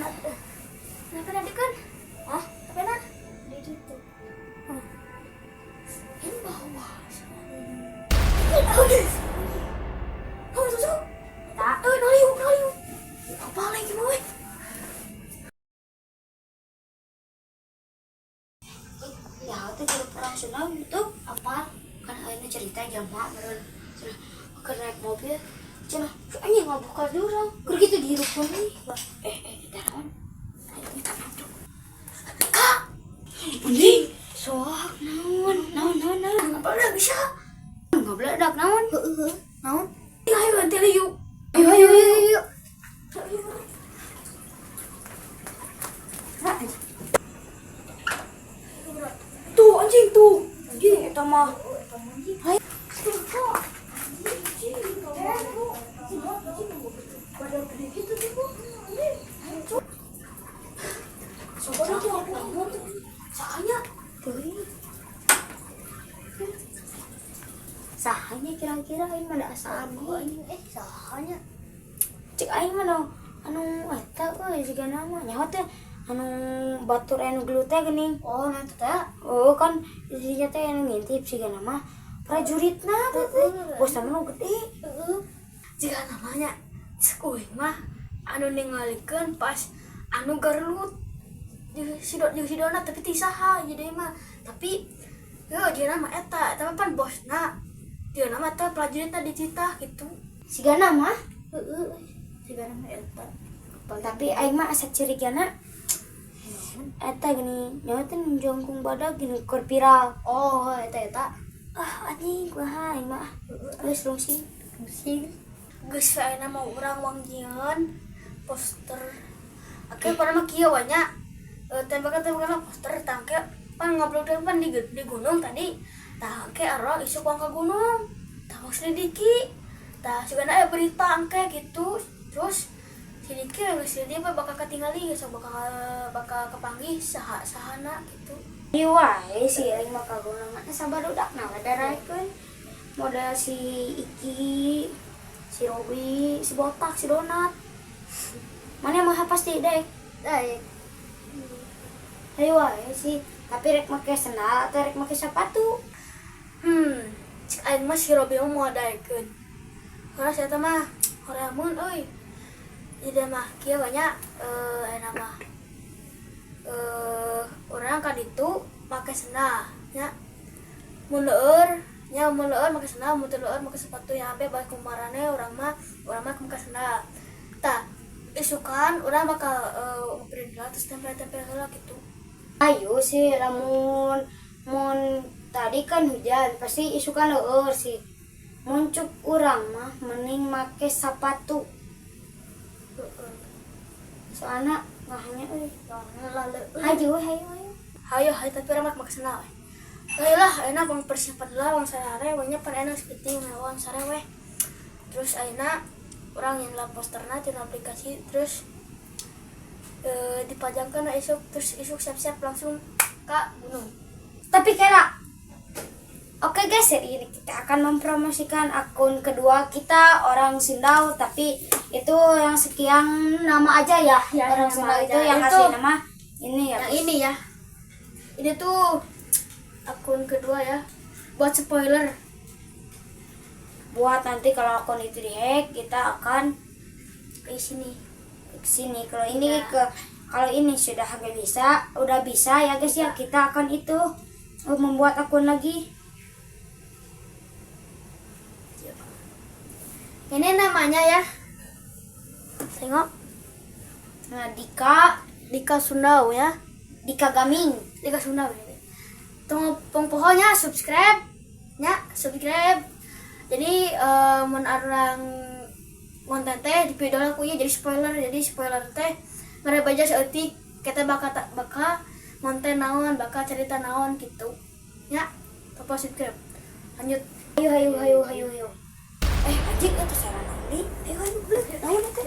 Kenapa tadi kan? Hah? Apa nak? Di situ. Ini bawah. Kamu susu? Tak. Naliu. Apa lagi mau? Ya, itu kalau perang Sunda itu apa? Kan akhirnya cerita jamak meren. Ke naik mobil. Cina, anjing nggak buka jurang. Keur gitu di rukun nih. Taruhan. Ayo kita masuk. Kak. Anjing. Soak naon. Apa udah bisa? Enggak beledak naon? Heeh. Naon? Ayo ganti yuk. Ayo. Tuh anjing tuh. Anjing eta mah. Hai. Sahanya kira-kira ini mana asal ini sahanya cek aing mana anu eta euy siga nama nyaho teh anu batur anu gelut teh geuning nanti teh kan isinya teh anu ngintip siga nama prajuritna teh bos mah nu gede siga namanya cek uing mah anu ningalikeun pas anu garlut si dona tapi ti saha jadi mah tapi dia nama eta pan bosna dia nama teh prajuritna dicitah gitu siga nama siga nama eta tapi aing mah asa cirigana eta gini nyawa teh jongkung badag gini keur viral eta anjing kumaha aing mah geus rungsing geus ayeuna mah urang wangjieun poster akhirnya pada mah kieu we nya tembakan poster tangke pan ngobrol pan di gunung tadi tah ke arah isuk ke gunung tah maksudnya Diki tah sugana aya berita angke gitu terus si Diki geus dia bakal ketinggali geus bakal kepanggih sahana gitu ieu wae si aing mah ka gunung mah sabadudakna ngadaraikeun model si Iki si Robi si Botak si Donat mana mah pasti daek ayo wae sih tapi rek make sendal atau rek make sepatu cik aing mah si Robi mau daekeun karena saya mah horeamun euy ide mah kieu banyak nama orang kan itu make sendal nya mun leueur make sendal mun teu leueur make sepatu yang ampe bae kumarane urang mah make sendal tah isukan urang bakal print terus tempel heula gitu ayo sih lamun tadi kan hujan pasti isukan leueur sih muncul urang mah mending make sepatu soalnya ngahnya euy hayo tapi urang make sendal ayolah ayeuna bang persiapan heula wang sarare wanya pan enak speeding wang sare we terus ayeuna urang yang posterna tina aplikasi terus dipajangkan isuk siap-siap langsung ke gunung tapi kira oke guys, hari ini kita akan mempromosikan akun kedua kita orang Sindau tapi itu yang sekian nama aja ya orang Sindau itu yang asli nama ini ya yang ini ya ini tuh akun kedua ya buat spoiler buat nanti kalau akun itu dihack kita akan ke sini kalau ini kalau ini sudah udah bisa ya guys ya kita akan itu membuat akun lagi ini namanya ya tengok nah Dika Sundau ya Dika Sundau tunggu pokoknya subscribe jadi mun arang konten teh di video aku ya jadi spoiler teh mereka baca seetik kita bakal konten naon bakal cerita naon gitu ya apa subscribe lanjut ayo anjing itu salah naon ayo naon teh